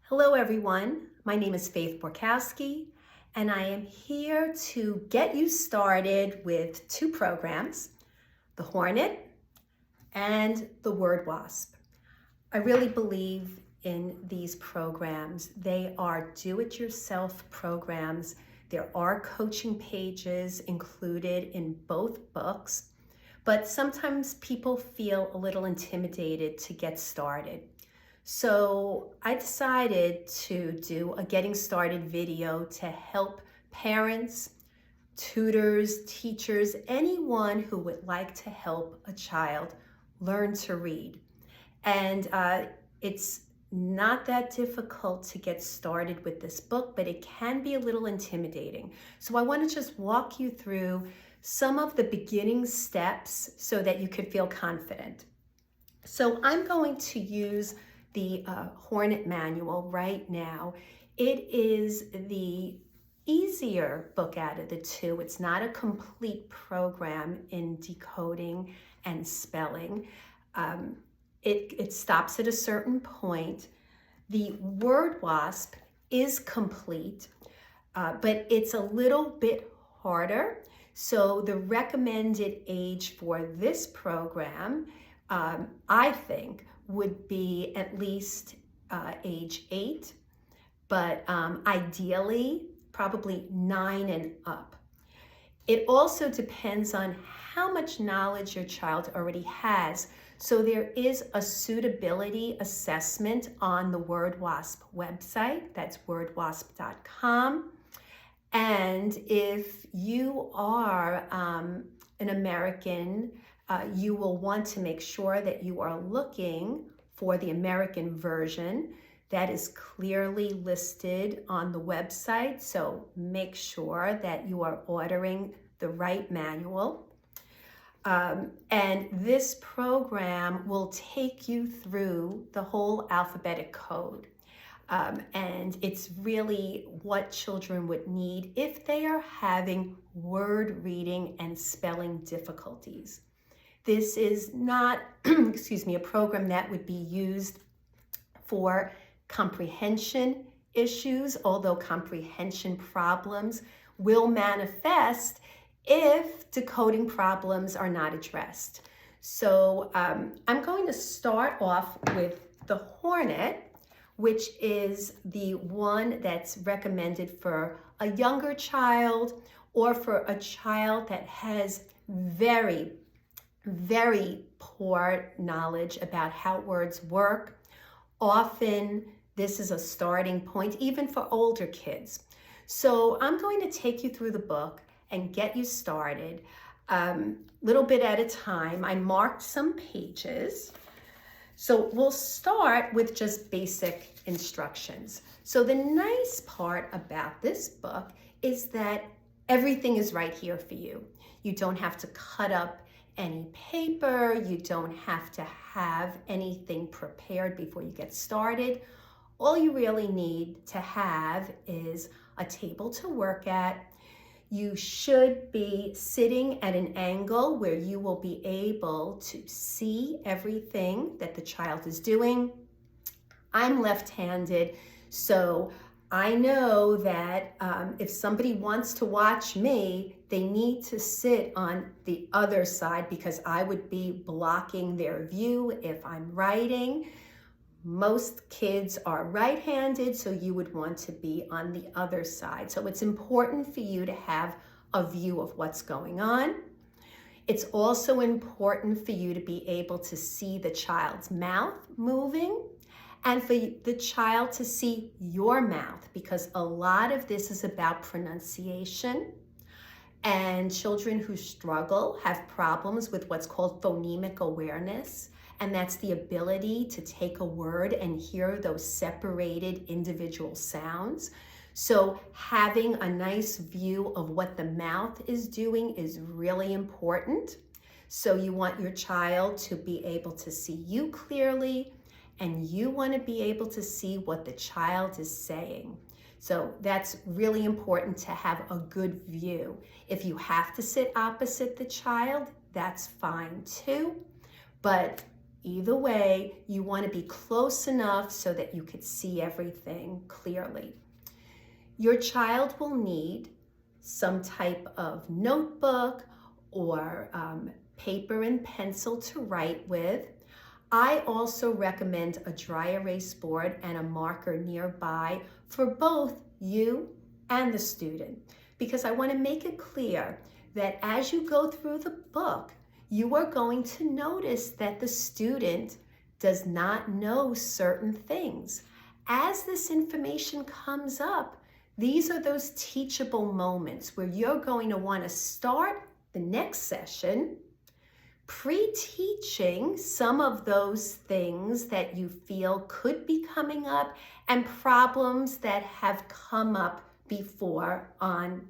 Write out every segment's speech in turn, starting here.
Hello everyone, my name is Faith Borkowski and I am here to get you started with two programs, the Hornet and the Word Wasp. I really believe in these programs. They are do-it-yourself programs. There are coaching pages included in both books, but sometimes people feel a little intimidated to get started. So I decided to do a getting started video to help parents, tutors, teachers, anyone who would like to help a child learn to read. And it's not that difficult to get started with this book, but it can be a little intimidating. So I want to just walk you through some of the beginning steps so that you could feel confident. So I'm going to use the Hornet manual right now. It is the easier book out of the two. It's not a complete program in decoding and spelling. It stops at a certain point. The Word Wasp is complete, but it's a little bit harder. So the recommended age for this program, I think, would be at least age 8, but ideally probably 9 and up. It also depends on how much knowledge your child already has. So there is a suitability assessment on the Word Wasp website. That's wordwasp.com. And if you are an American, you will want to make sure that you are looking for the American version. That is clearly listed on the website, so make sure that you are ordering the right manual. And this program will take you through the whole alphabetic code. And it's really what children would need if they are having word reading and spelling difficulties. This is not, a program that would be used for comprehension issues, although comprehension problems will manifest if decoding problems are not addressed. So I'm going to start off with the Hornet, which is the one that's recommended for a younger child or for a child that has very poor knowledge about how words work. Often this is a starting point, even for older kids. So I'm going to take you through the book and get you started little bit at a time. I marked some pages. So we'll start with just basic instructions. So the nice part about this book is that everything is right here for you. You don't have to cut up any paper. You don't have to have anything prepared before you get started. All you really need to have is a table to work at. You should be sitting at an angle where you will be able to see everything that the child is doing. I'm left-handed, so I know that if somebody wants to watch me, they need to sit on the other side because I would be blocking their view if I'm writing. Most kids are right-handed, so you would want to be on the other side. So it's important for you to have a view of what's going on. It's also important for you to be able to see the child's mouth moving and for the child to see your mouth, because a lot of this is about pronunciation. And children who struggle have problems with what's called phonemic awareness. And that's the ability to take a word and hear those separated individual sounds. So having a nice view of what the mouth is doing is really important. So you want your child to be able to see you clearly, and you want to be able to see what the child is saying. So that's really important to have a good view. If you have to sit opposite the child, that's fine too. But Either way, you want to be close enough so that you could see everything clearly. Your child will need some type of notebook or paper and pencil to write with. I also recommend a dry erase board and a marker nearby for both you and the student, because I want to make it clear that as you go through the book, you are going to notice that the student does not know certain things. As this information comes up, these are those teachable moments where you're going to want to start the next session pre-teaching some of those things that you feel could be coming up and problems that have come up before on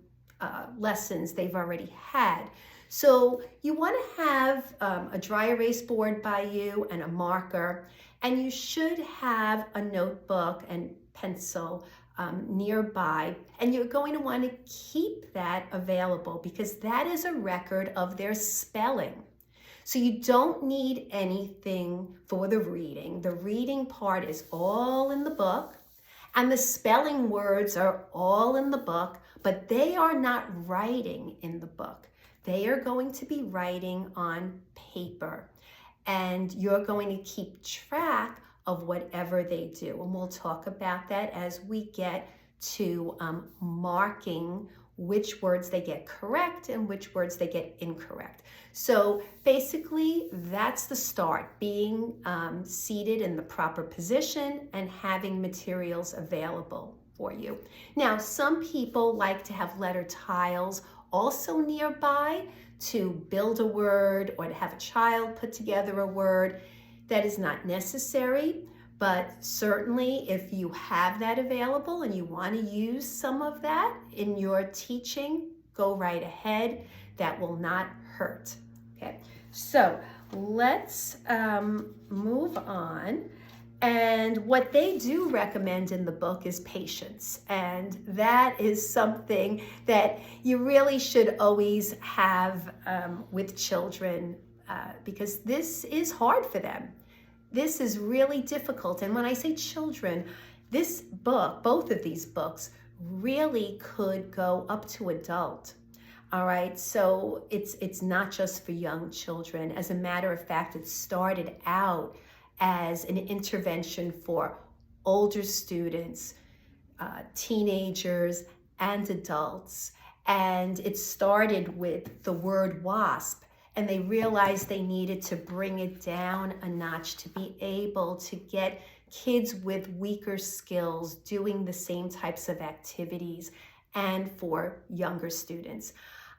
lessons they've already had. So you want to have a dry erase board by you and a marker, and you should have a notebook and pencil nearby, and you're going to want to keep that available because that is a record of their spelling. So you don't need anything for the reading. The reading part is all in the book, and the spelling words are all in the book, but they are not writing in the book. They are going to be writing on paper, and you're going to keep track of whatever they do. And we'll talk about that as we get to marking which words they get correct and which words they get incorrect. So basically, that's the start, being seated in the proper position and having materials available for you. Now, some people like to have letter tiles also nearby to build a word or to have a child put together a word. That is not necessary, but certainly if you have that available and you want to use some of that in your teaching, go right ahead. That will not hurt. Okay, so let's move on. And what they do recommend in the book is patience. And that is something that you really should always have with children because this is hard for them. This is really difficult. And when I say children, this book, both of these books, really could go up to adult. All right, so it's not just for young children. As a matter of fact, it started out as an intervention for older students, teenagers, and adults. And it started with the word wasp, and they realized they needed to bring it down a notch to be able to get kids with weaker skills doing the same types of activities, and for younger students.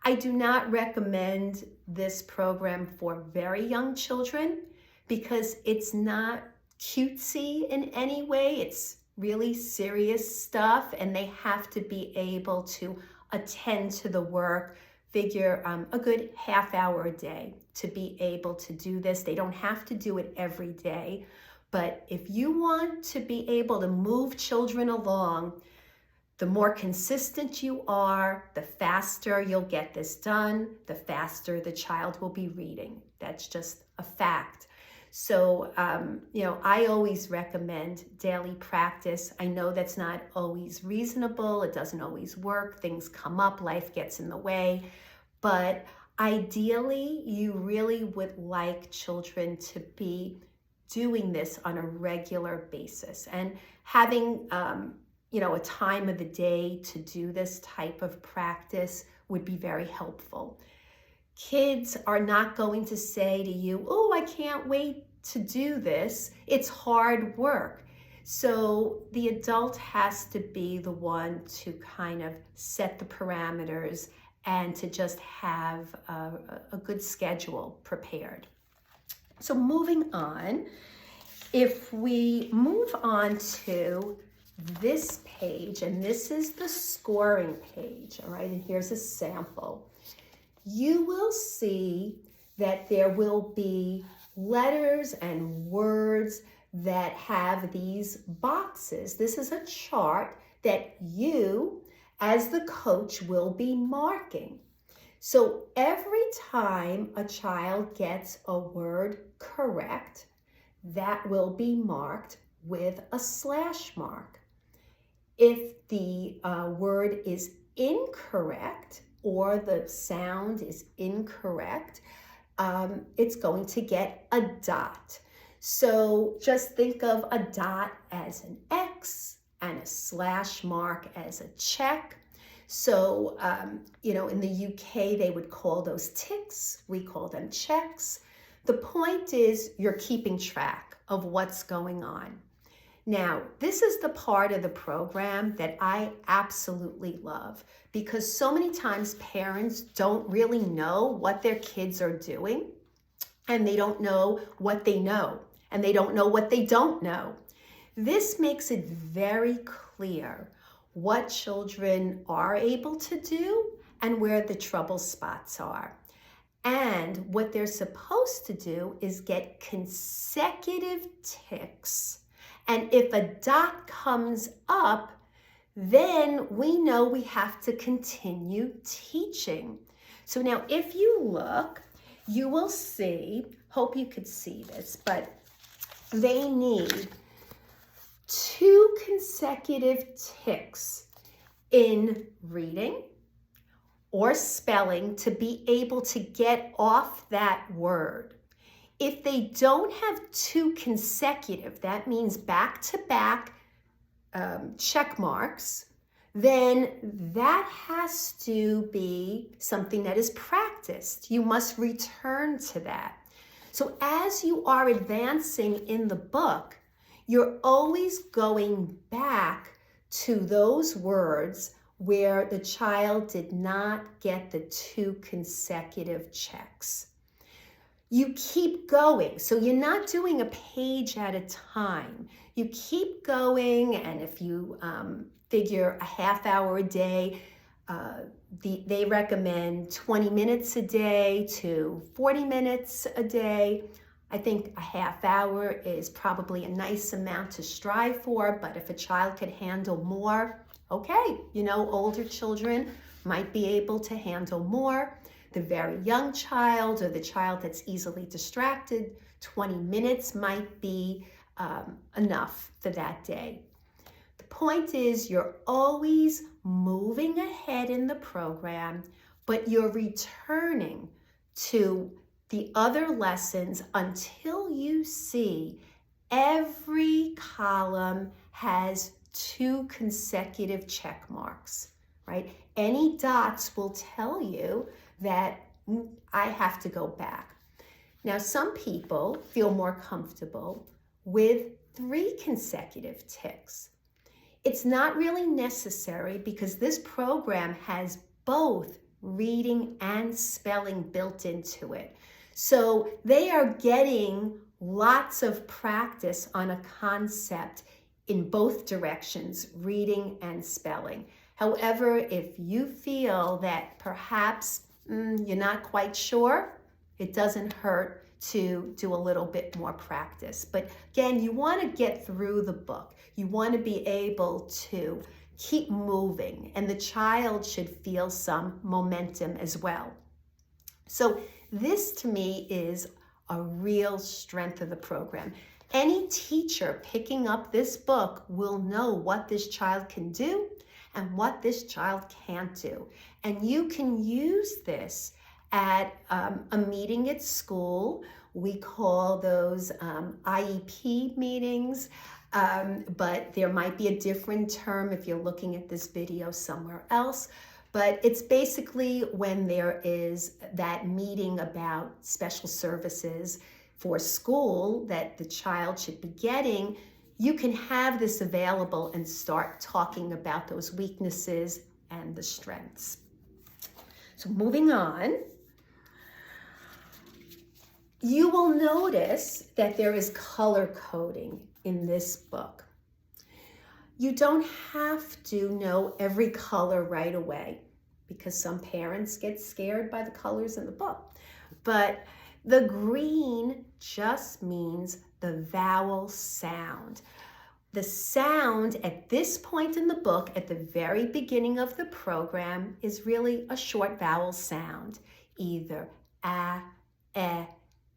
I do not recommend this program for very young children because it's not cutesy in any way. It's really serious stuff, and they have to be able to attend to the work, figure a good half hour a day to be able to do this. They don't have to do it every day, but if you want to be able to move children along, the more consistent you are, the faster you'll get this done, the faster the child will be reading. That's just a fact. So, I always recommend daily practice. I know that's not always reasonable. It doesn't always work. Things come up, life gets in the way. But ideally, you really would like children to be doing this on a regular basis and having, a time of the day to do this type of practice would be very helpful. Kids are not going to say to you, "Oh, I can't wait to do this. It's hard work." So the adult has to be the one to kind of set the parameters and to just have a good schedule prepared. So moving on, if we move on to this page, and this is the scoring page, all right, and here's a sample. You will see that there will be letters and words that have these boxes. This is a chart that you, as the coach, will be marking. So every time a child gets a word correct, that will be marked with a slash mark. If the word is incorrect or the sound is incorrect, it's going to get a dot. So just think of a dot as an X and a slash mark as a check. So, in the UK, they would call those ticks. We call them checks. The point is you're keeping track of what's going on. Now, this is the part of the program that I absolutely love because so many times parents don't really know what their kids are doing, and they don't know what they know, and they don't know what they don't know. This makes it very clear what children are able to do and where the trouble spots are. And what they're supposed to do is get consecutive ticks. And if a dot comes up, then we know we have to continue teaching. So now if you look, you will see, hope you could see this, but they need 2 consecutive ticks in reading or spelling to be able to get off that word. If they don't have 2 consecutive, that means back-to-back check marks, then that has to be something that is practiced. You must return to that. So as you are advancing in the book, you're always going back to those words where the child did not get the 2 consecutive checks. You keep going. So you're not doing a page at a time. You keep going, and if you figure a half hour a day, they recommend 20 minutes a day to 40 minutes a day. I think a half hour is probably a nice amount to strive for, but if a child could handle more, okay, older children might be able to handle more. The very young child or the child that's easily distracted, 20 minutes might be enough for that day. The point is you're always moving ahead in the program, but you're returning to the other lessons until you see every column has 2 consecutive check marks, right? Any dots will tell you that I have to go back. Now, some people feel more comfortable with 3 consecutive ticks. It's not really necessary because this program has both reading and spelling built into it. So they are getting lots of practice on a concept in both directions, reading and spelling. However, if you feel that perhaps you're not quite sure, it doesn't hurt to do a little bit more practice. But again, you want to get through the book. You want to be able to keep moving, and the child should feel some momentum as well. So this to me is a real strength of the program. Any teacher picking up this book will know what this child can do and what this child can't do. And you can use this at a meeting at school. We call those IEP meetings, but there might be a different term if you're looking at this video somewhere else. But it's basically when there is that meeting about special services for school that the child should be getting, you can have this available and start talking about those weaknesses and the strengths. So moving on, you will notice that there is color coding in this book. You don't have to know every color right away because some parents get scared by the colors in the book. But the green just means the vowel sound. The sound at this point in the book, at the very beginning of the program, is really a short vowel sound, either a,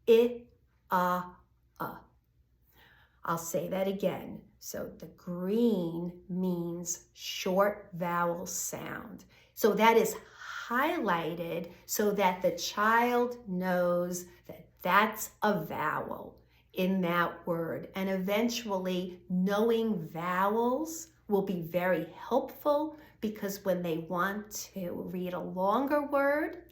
e, I, a. I'll say that again. So the green means short vowel sound. So that is highlighted so that the child knows that that's a vowel in that word. And eventually knowing vowels will be very helpful because when they want to read a longer word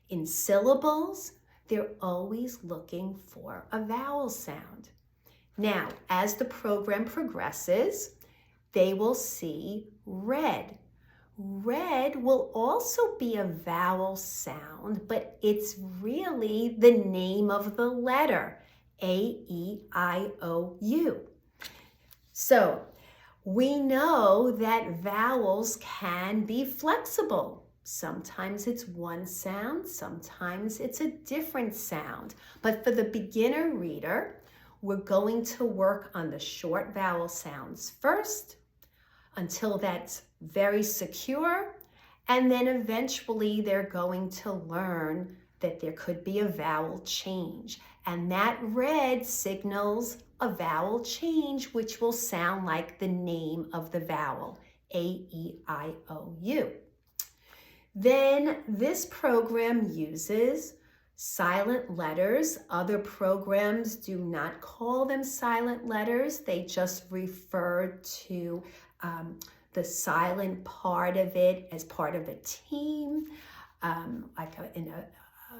in syllables, they're always looking for a vowel sound. Now, as the program progresses, they will see red. Red will also be a vowel sound, but it's really the name of the letter, A-E-I-O-U. So we know that vowels can be flexible. Sometimes it's one sound, sometimes it's a different sound. But for the beginner reader, we're going to work on the short vowel sounds first until that's very secure. And then eventually they're going to learn that there could be a vowel change. And that red signals a vowel change, which will sound like the name of the vowel, A-E-I-O-U. Then this program uses silent letters. Other programs do not call them silent letters. They just refer to the silent part of it as part of a team, like in a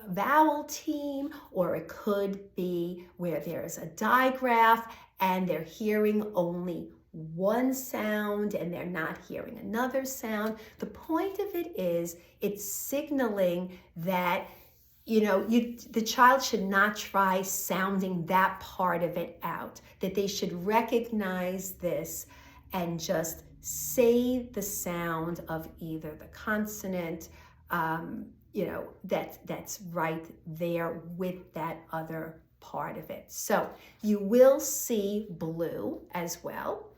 vowel team, or it could be where there's a digraph and they're hearing only one sound and they're not hearing another sound. The point of it is it's signaling that the child should not try sounding that part of it out, that they should recognize this and just say the sound of either the consonant, that's right there with that other part of it. So you will see blue as well.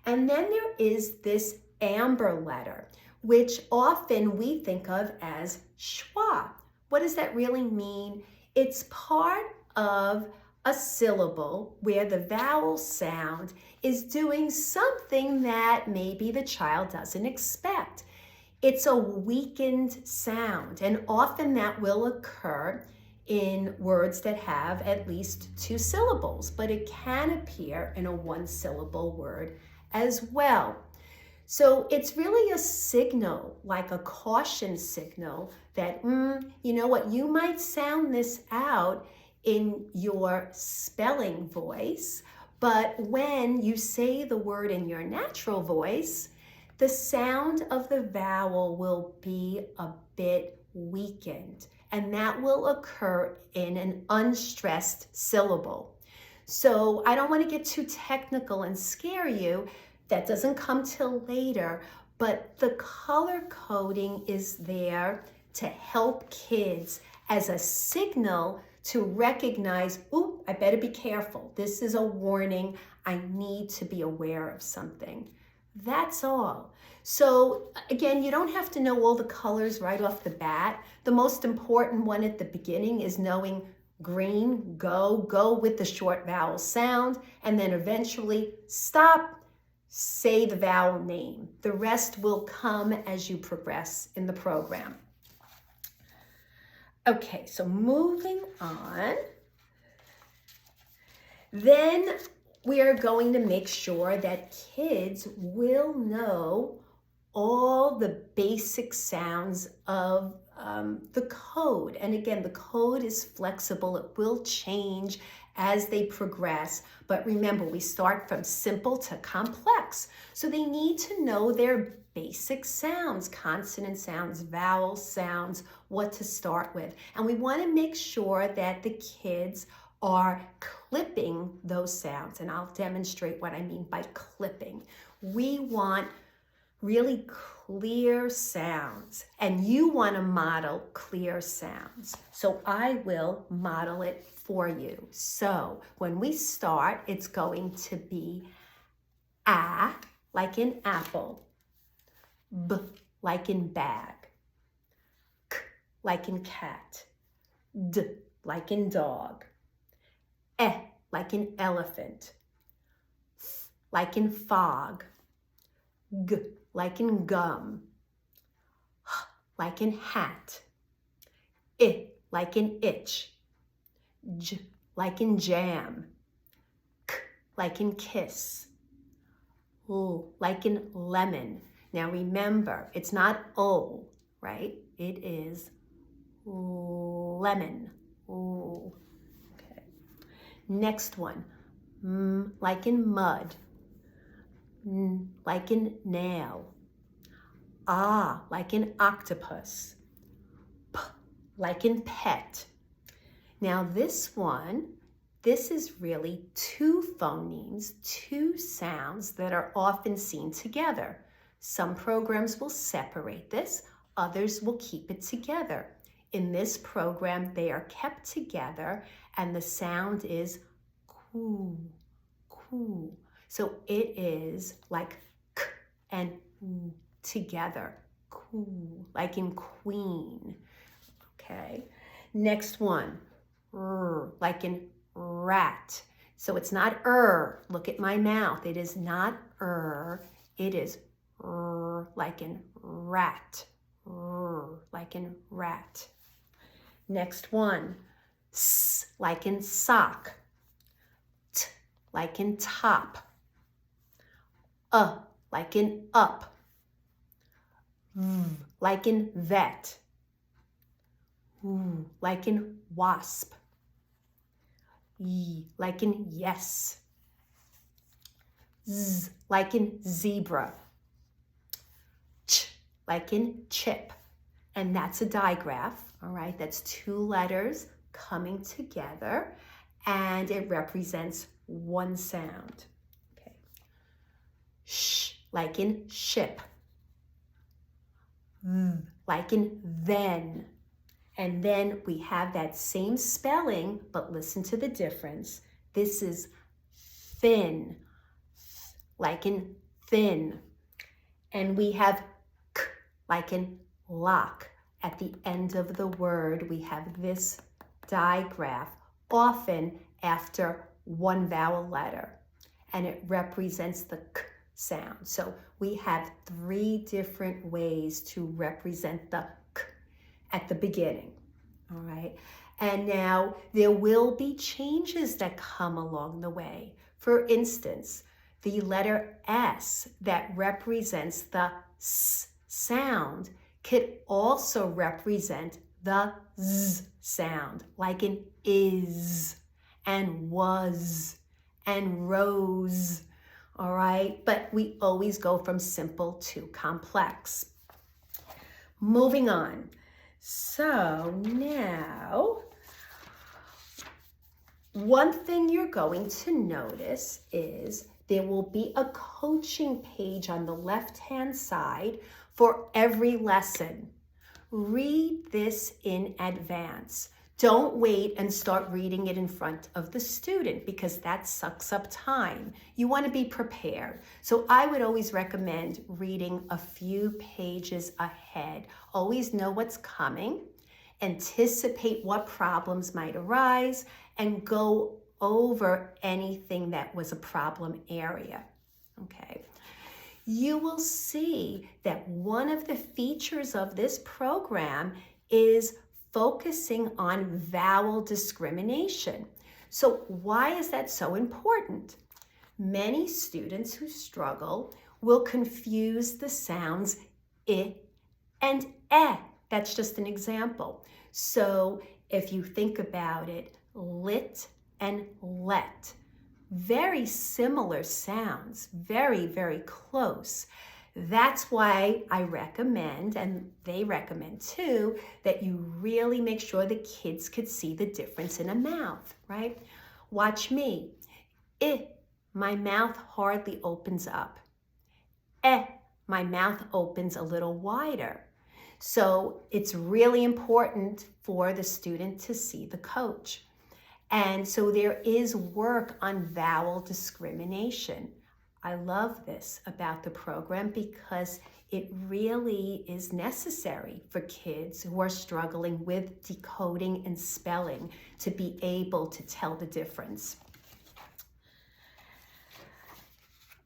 And then there is this amber letter, which often we think of as schwa. What does that really mean? It's part of a syllable where the vowel sound is doing something that maybe the child doesn't expect. It's a weakened sound, and often that will occur in words that have at least two syllables, but it can appear in a one-syllable word as well. So it's really a signal, like a caution signal that, you might sound this out in your spelling voice, but when you say the word in your natural voice, the sound of the vowel will be a bit weakened, and that will occur in an unstressed syllable. So I don't want to get too technical and scare you. That doesn't come till later, but the color coding is there to help kids as a signal to recognize, I better be careful. This is a warning. I need to be aware of something. That's all. So again, you don't have to know all the colors right off the bat. The most important one at the beginning is knowing green, go with the short vowel sound, and then eventually stop, say the vowel name. The rest will come as you progress in the program. Okay, so moving on. Then we are going to make sure that kids will know all the basic sounds of the code. And again, the code is flexible. It will change as they progress. But remember, we start from simple to complex. So they need to know their basic sounds, consonant sounds, vowel sounds, what to start with. And we want to make sure that the kids are clipping those sounds. And I'll demonstrate what I mean by clipping. We want really clear sounds, and you want to model clear sounds. So I will model it for you. So when we start, it's going to be A, like in apple, B, like in bag, K, like in cat, D, like in dog, E, like in elephant, like in fog. G, like in gum. H, like in hat. I, like in itch. J, like in jam. K, like in kiss. L, like in lemon. Now remember, it's not O, right? It is lemon. Ooh. Okay. Next one, M, like in mud. N, like in nail. Ah, like in octopus. P, like in pet. Now this is really two phonemes, two sounds that are often seen together. Some programs will separate this, others will keep it together. In this program, they are kept together and the sound is coo, coo. So it is like k and oo together, coo, like in queen. Okay, next one, like in rat. So it's not look at my mouth. It is not it is like in rat, like in rat. Next one, S, like in sock. T, like in top. Like in up. V, like in vet. W, like in wasp. Y, like in yes. Z, like in zebra. Ch, like in chip. And that's a digraph, all right? That's two letters coming together and it represents one sound. Okay. Sh, like in ship. V, like in then. And then we have that same spelling, but listen to the difference. This is thin, like in thin. And we have k, like in lock. At the end of the word, we have this digraph, often after one vowel letter, and it represents the k sound. So we have three different ways to represent the k at the beginning, all right? And now there will be changes that come along the way. For instance, the letter S that represents the S sound could also represent the Z sound, like in is and was and rose, all right? But we always go from simple to complex. Moving on. So now, one thing you're going to notice is there will be a coaching page on the left-hand side for every lesson. Read this in advance. Don't wait and start reading it in front of the student because that sucks up time. You want to be prepared. So I would always recommend reading a few pages ahead. Always know what's coming, anticipate what problems might arise, and go over anything that was a problem area, okay? You will see that one of the features of this program is focusing on vowel discrimination. So why is that so important? Many students who struggle will confuse the sounds I and E. That's just an example. So if you think about it, lit and let, very similar sounds, very, very close. That's why I recommend, and they recommend too, that you really make sure the kids could see the difference in a mouth, right? Watch me. I, my mouth hardly opens up. E, my mouth opens a little wider. So it's really important for the student to see the coach. And so there is work on vowel discrimination. I love this about the program because it really is necessary for kids who are struggling with decoding and spelling to be able to tell the difference.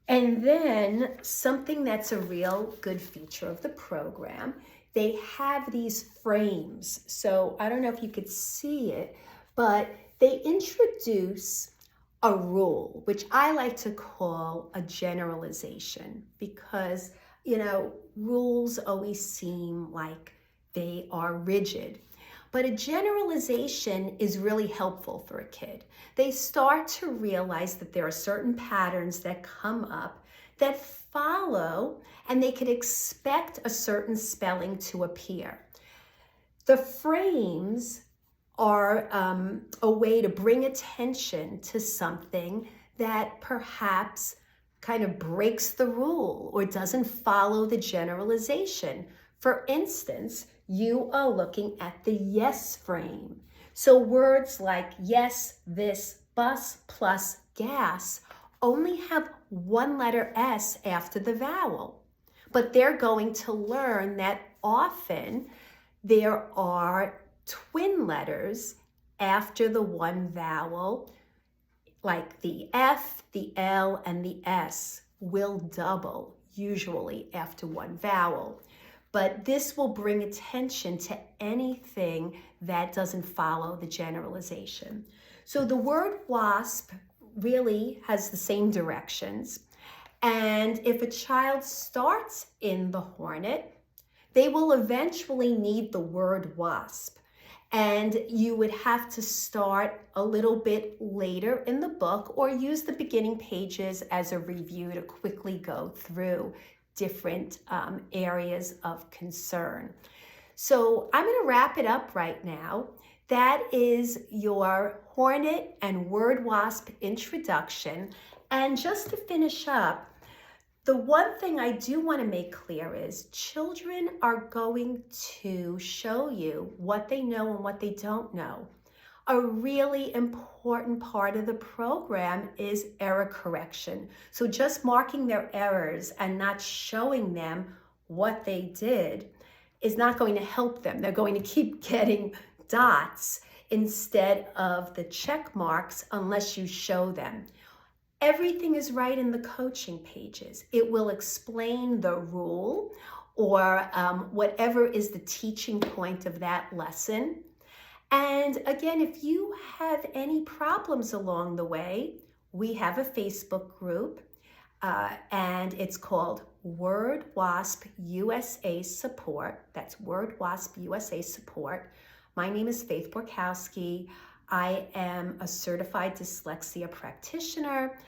And then something that's a real good feature of the program, they have these frames. So I don't know if you could see it, but they introduce a rule, which I like to call a generalization, because, rules always seem like they are rigid. But a generalization is really helpful for a kid. They start to realize that there are certain patterns that come up that follow, and they could expect a certain spelling to appear. The frames are a way to bring attention to something that perhaps kind of breaks the rule or doesn't follow the generalization. For instance, you are looking at the yes frame. So words like yes, this, bus, plus gas only have one letter S after the vowel. But they're going to learn that often there are twin letters after the one vowel, like the F, the L, and the S will double usually after one vowel. But this will bring attention to anything that doesn't follow the generalization. So the word wasp really has the same directions. And if a child starts in the Hornet, they will eventually need the word wasp. And you would have to start a little bit later in the book or use the beginning pages as a review to quickly go through different areas of concern. So I'm going to wrap it up right now. That is your Hornet and Word Wasp introduction. And just to finish up, the one thing I do want to make clear is children are going to show you what they know and what they don't know. A really important part of the program is error correction. So just marking their errors and not showing them what they did is not going to help them. They're going to keep getting dots instead of the check marks unless you show them. Everything is right in the coaching pages. It will explain the rule or whatever is the teaching point of that lesson. And again, if you have any problems along the way, we have a Facebook group and it's called Word Wasp USA Support. That's Word Wasp USA Support. My name is Faith Borkowski. I am a certified dyslexia practitioner.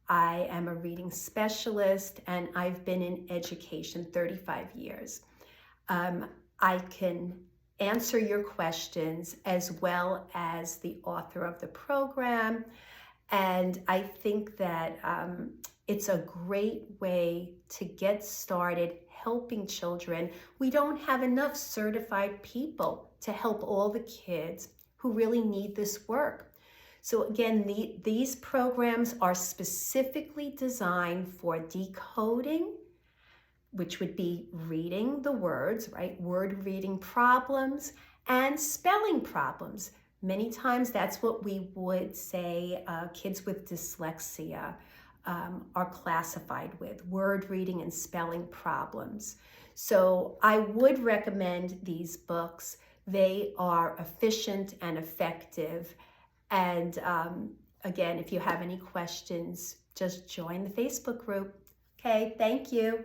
I am a reading specialist, and I've been in education 35 years. I can answer your questions as well as the author of the program. And I think that it's a great way to get started helping children. We don't have enough certified people to help all the kids who really need this work. So again, these programs are specifically designed for decoding, which would be reading the words, right? Word reading problems and spelling problems. Many times that's what we would say kids with dyslexia are classified with, word reading and spelling problems. So I would recommend these books. They are efficient and effective. And again, if you have any questions, just join the Facebook group. Okay, thank you.